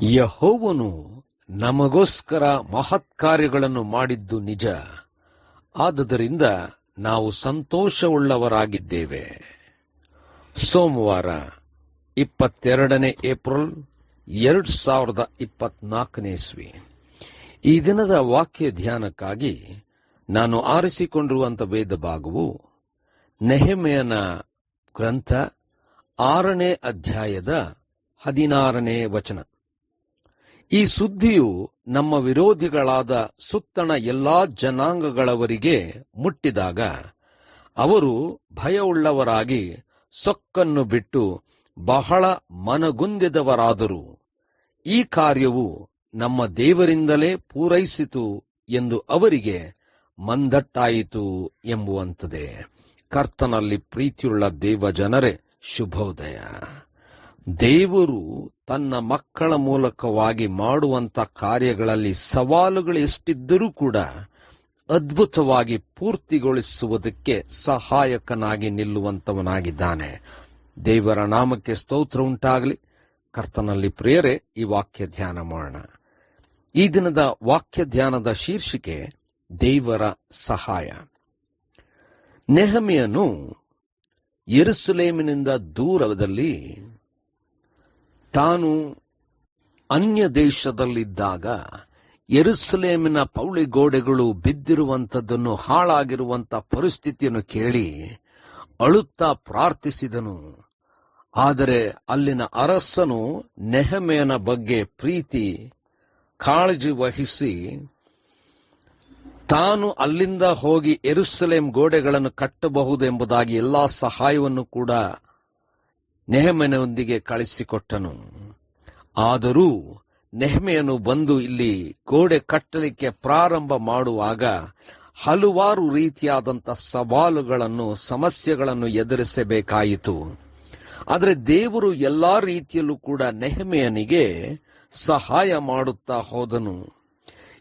ಯೆಹೋವನು ನಮಗೋಸ್ಕರ ಮಹತ್ಕಾರ್ಯಗಳನ್ನು ಮಾಡಿದ್ದು ನಿಜ. ಆದುದರಿಂದ ನಾವು ಸಂತೋಷವುಳ್ಳವರಾಗಿದ್ದೇವೆ. ಸೋಮವಾರ 22 ಏಪ್ರಿಲ್ 2024 ಇಸ್ವಿ. ಈ ದಿನದ ವಾಕ್ಯ ಧ್ಯಾನಕ್ಕಾಗಿ ನಾನು ಆರಿಸಿಕೊಂಡಿರುವಂಥ ವೇದ ಭಾಗವು ನೆಹೆಮೀಯನ ಗ್ರಂಥ 6ನೇ ಅಧ್ಯಾಯದ 16ನೇ ವಚನ. ಈ ಸುದ್ದಿಯು ನಮ್ಮ ವಿರೋಧಿಗಳಾದ ಸುತ್ತಣ ಎಲ್ಲಾ ಜನಾಂಗಗಳವರಿಗೆ ಮುಟ್ಟಿದಾಗ ಅವರು ಭಯವುಳ್ಳವರಾಗಿ ಸೊಕ್ಕನ್ನು ಬಿಟ್ಟು ಬಹಳ ಮನಗುಂದಿದವರಾದರು. ಈ ಕಾರ್ಯವು ನಮ್ಮ ದೇವರಿಂದಲೇ ಪೂರೈಸಿತು ಎಂದು ಅವರಿಗೆ ಮಂದಟ್ಟಾಯಿತು ಎಂಬುವಂಥದೇ. ಕರ್ತನಲ್ಲಿ ಪ್ರೀತಿಯುಳ್ಳ ದೇವಜನರೇ, ಶುಭೋದಯ. ದೇವರು ತನ್ನ ಮಕ್ಕಳ ಮೂಲಕವಾಗಿ ಮಾಡುವಂಥ ಕಾರ್ಯಗಳಲ್ಲಿ ಸವಾಲುಗಳು ಎಷ್ಟಿದ್ದರೂ ಕೂಡ ಅದ್ಭುತವಾಗಿ ಪೂರ್ತಿಗೊಳಿಸುವುದಕ್ಕೆ ಸಹಾಯಕನಾಗಿ ನಿಲ್ಲುವಂತವನಾಗಿದ್ದಾನೆ. ದೇವರ ನಾಮಕ್ಕೆ ಸ್ತೋತ್ರ ಉಂಟಾಗಲಿ. ಕರ್ತನಲ್ಲಿ ಪ್ರಿಯರೇ, ಈ ವಾಕ್ಯ ಧ್ಯಾನ ಮಾಡೋಣ. ಈ ದಿನದ ವಾಕ್ಯ ಧ್ಯಾನದ ಶೀರ್ಷಿಕೆ ದೇವರ ಸಹಾಯ. ನೆಹೆಮೀಯನು ಯೆರೂಸಲೇಮಿನಿಂದ ದೂರದಲ್ಲಿ ತಾನು ಅನ್ಯ ದೇಶದಲ್ಲಿದ್ದಾಗ ಯೆರೂಸಲೇಮಿನ ಪೌಳಿಗೋಡೆಗಳು ಬಿದ್ದಿರುವಂಥದ್ದನ್ನು, ಹಾಳಾಗಿರುವಂಥ ಪರಿಸ್ಥಿತಿಯನ್ನು ಕೇಳಿ ಅಳುತ್ತಾ ಪ್ರಾರ್ಥಿಸಿದನು. ಆದರೆ ಅಲ್ಲಿನ ಅರಸನು ನೆಹೆಮೀಯನ ಬಗ್ಗೆ ಪ್ರೀತಿ ಕಾಳಜಿ ವಹಿಸಿ ತಾನು ಅಲ್ಲಿಂದ ಹೋಗಿ ಯೆರೂಸಲೇಮ್ ಗೋಡೆಗಳನ್ನು ಕಟ್ಟಬಹುದೆಂಬುದಾಗಿ ಎಲ್ಲಾ ಸಹಾಯವನ್ನು ಕೂಡ ನೆಹೆಮೀಯನೊಂದಿಗೆ ಕಳಿಸಿಕೊಟ್ಟನು. ಆದರೂ ನೆಹೆಮೀಯನು ಬಂದು ಇಲ್ಲಿ ಗೋಡೆ ಕಟ್ಟಲಿಕ್ಕೆ ಪ್ರಾರಂಭ ಮಾಡುವಾಗ ಹಲವಾರು ರೀತಿಯಾದಂಥ ಸವಾಲುಗಳನ್ನು, ಸಮಸ್ಯೆಗಳನ್ನು ಎದುರಿಸಬೇಕಾಯಿತು. ಆದರೆ ದೇವರು ಎಲ್ಲಾ ರೀತಿಯಲ್ಲೂ ಕೂಡ ನೆಹೆಮೀಯನಿಗೆ ಸಹಾಯ ಮಾಡುತ್ತಾ ಹೋದನು.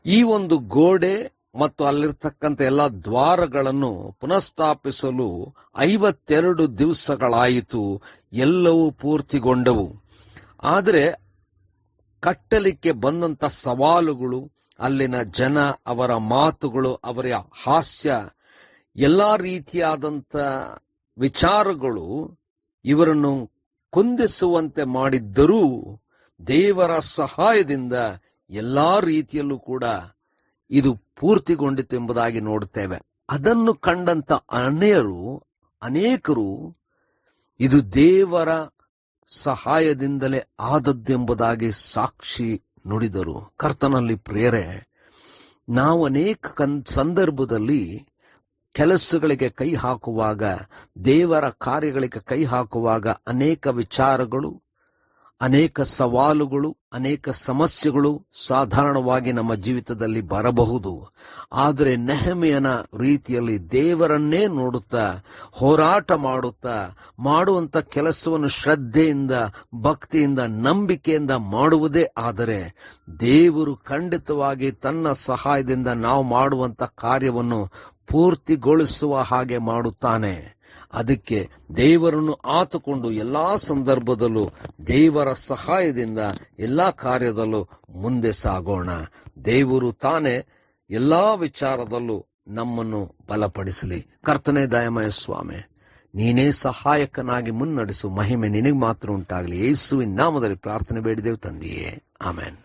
ಈ ಒಂದು ಗೋಡೆ ಮತ್ತು ಅಲ್ಲಿರ್ತಕ್ಕಂಥ ಎಲ್ಲ ದ್ವಾರಗಳನ್ನು ಪುನಃಸ್ಥಾಪಿಸಲು 52 ದಿವಸಗಳಾಯಿತು. ಎಲ್ಲವೂ ಪೂರ್ತಿಗೊಂಡವು. ಆದರೆ ಕಟ್ಟಲಿಕ್ಕೆ ಬಂದಂಥ ಸವಾಲುಗಳು, ಅಲ್ಲಿನ ಜನ, ಅವರ ಮಾತುಗಳು, ಅವರ ಹಾಸ್ಯ, ಎಲ್ಲಾ ರೀತಿಯಾದಂಥ ವಿಚಾರಗಳು ಇವರನ್ನು ಕುಂದಿಸುವಂತೆ ಮಾಡಿದ್ದರೂ ದೇವರ ಸಹಾಯದಿಂದ ಎಲ್ಲಾ ರೀತಿಯಲ್ಲೂ ಕೂಡ ಇದು ಪೂರ್ತಿಗೊಂಡಿತು ಎಂಬುದಾಗಿ ನೋಡುತ್ತೇವೆ. ಅದನ್ನು ಕಂಡಂತ ಅನೇಕರು ಇದು ದೇವರ ಸಹಾಯದಿಂದಲೇ ಆದದ್ದೆಂಬುದಾಗಿ ಸಾಕ್ಷಿ ನುಡಿದರು. ಕರ್ತನಲ್ಲಿ ಪ್ರಿಯರೇ, ನಾವು ಅನೇಕ ಸಂದರ್ಭದಲ್ಲಿ ಕೆಲಸಗಳಿಗೆ ಕೈ ಹಾಕುವಾಗ, ದೇವರ ಕಾರ್ಯಗಳಿಗೆ ಕೈ ಹಾಕುವಾಗ ಅನೇಕ ವಿಚಾರಗಳು, ಅನೇಕ ಸವಾಲುಗಳು, ಅನೇಕ ಸಮಸ್ಯೆಗಳು ಸಾಧಾರಣವಾಗಿ ನಮ್ಮ ಜೀವಿತದಲ್ಲಿ ಬರಬಹುದು. ಆದರೆ ನೆಹೆಮೀಯನ ರೀತಿಯಲ್ಲಿ ದೇವರನ್ನೇ ನೋಡುತ್ತಾ, ಹೋರಾಟ ಮಾಡುತ್ತಾ, ಮಾಡುವಂಥ ಕೆಲಸವನ್ನು ಶ್ರದ್ಧೆಯಿಂದ, ಭಕ್ತಿಯಿಂದ, ನಂಬಿಕೆಯಿಂದ ಮಾಡುವುದೇ ಆದರೆ ದೇವರು ಖಂಡಿತವಾಗಿ ತನ್ನ ಸಹಾಯದಿಂದ ನಾವು ಮಾಡುವಂಥ ಕಾರ್ಯವನ್ನು ಪೂರ್ತಿಗೊಳಿಸುವ ಹಾಗೆ ಮಾಡುತ್ತಾನೆ. ಅದಕ್ಕೆ ದೇವರನ್ನು ಆತುಕೊಂಡು ಎಲ್ಲಾ ಸಂದರ್ಭದಲ್ಲೂ ದೇವರ ಸಹಾಯದಿಂದ ಎಲ್ಲಾ ಕಾರ್ಯದಲ್ಲೂ ಮುಂದೆ ಸಾಗೋಣ. ದೇವರು ತಾನೇ ಎಲ್ಲಾ ವಿಚಾರದಲ್ಲೂ ನಮ್ಮನ್ನು ಬಲಪಡಿಸಲಿ. ಕರ್ತನೇ ದಯಾಮಯ ಸ್ವಾಮಿ, ನೀನೇ ಸಹಾಯಕನಾಗಿ ಮುನ್ನಡೆಸು. ಮಹಿಮೆ ನಿನಗೆ ಮಾತ್ರ ಉಂಟಾಗಲಿ. ಯೇಸುವಿನ ನಾಮದಲ್ಲಿ ಪ್ರಾರ್ಥನೆ ಬೇಡಿದೆವು ತಂದೆಯೇ, ಆಮೆನ್.